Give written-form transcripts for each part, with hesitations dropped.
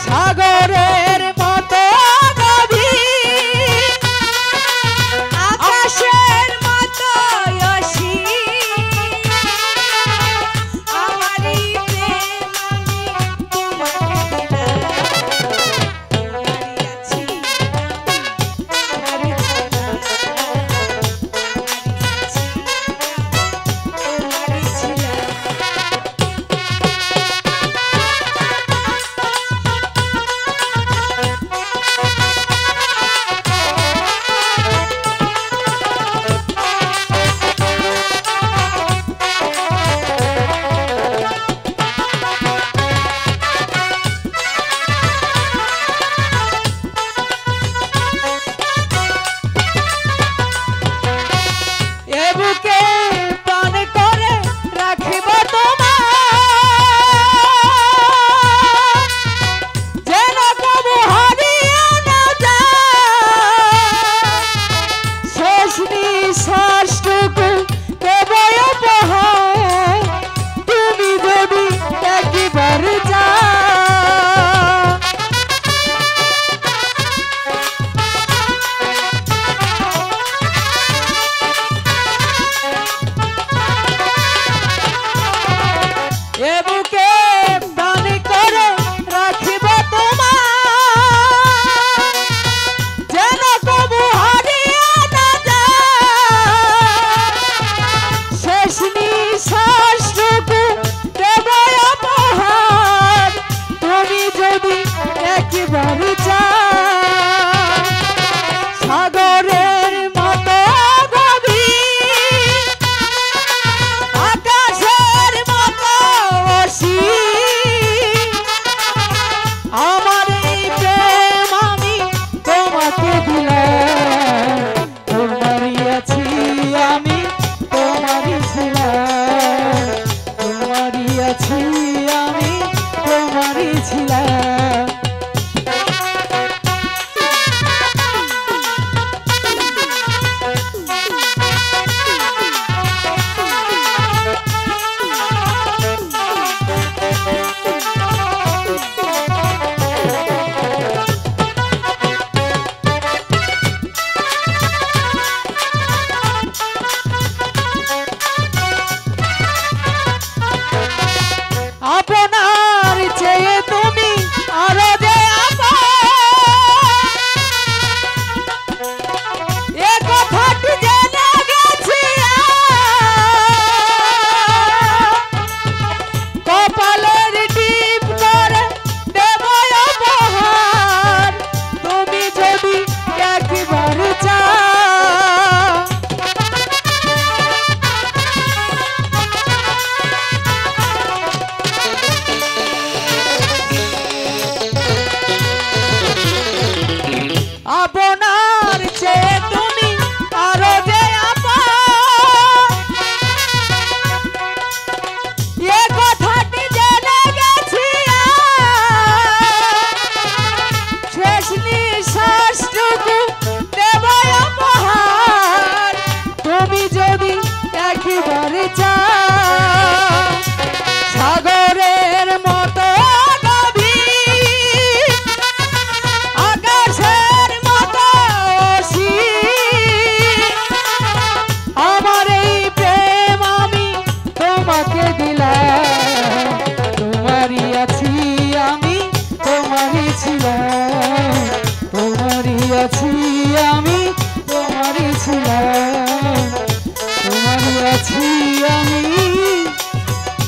সাগরের মতো গভীর আকাশের মতো অসীম আমারই প্রেম আমি তোমাকে দিলাম তোমারই আছি তোমারই ছিলাম তোমারই ছিলাম বুকে পান করে রাখিব তোমার যেন কবু হারিয়ে না যায় শেষ নিঃশ্বাসটুকু দেব উপহার তুমি যদি একবার যাও এ বুকে দান করে রাখিব তোমার যেন কবু হারিয়ে না যায় শেষ নিঃশ্বাসটুকু দেব উপহার তুমি যদি একবার চাও সাগরের মতো গভীর আকাশের মতো অসীম আমার এই প্রেম আমি তোমাকে দিলাম তোমারই আছি আমি তোমারই ছিলাম তোমারই আছি আমি তোমারই ছিলাম আপনার চেয়ে তুমি আরো যে এ কথাটি জেনে গেছি কপালের টিপ করে দেব উপহার তুমি যদি একবার চাও আপনার চেয়ে তুমি আরো যে এ কথাটি জেনে গেছি শেষ নিঃশ্বাসটুকু দেব উপহার তুমি যদি একবার চাও সাগরের মতো গভীর আকাশের মতো অসীম আমার এই প্রেম আমি তোমাকে দিলাম তোমারই আছি আমি তোমারই ছিলাম তোমারই আছি আমি তোমারই ছিলাম তোমারই আছি আমি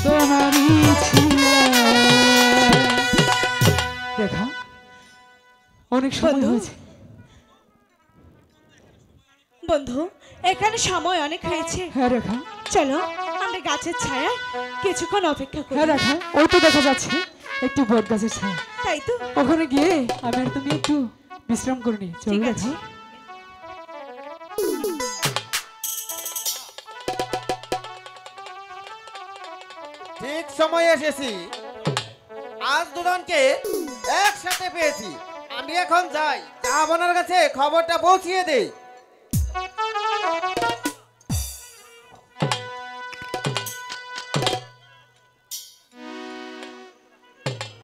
তোমারই ছিলাম দেখা অনেক সময় হয়েছে বন্ধু এখানে সময় অনেক হয়েছে হ্যাঁ রেখা চলো আমরা গাছের ছায়ায় কিছুক্ষণ অপেক্ষা করি হ্যাঁ রেখা ওই তো দেখা যাচ্ছে একটু বট গাছের ছায়া তাই তো ওখানে গিয়ে আমি আর তুমি একটু বিশ্রাম করে নি চল ঠিক রেখা আছে। ঠিক সময়ে এসেছি আজ দুজনকে একসাথে পেয়েছি আমি এখন যাই আপনার কাছে খবরটা পৌঁছিয়ে দেই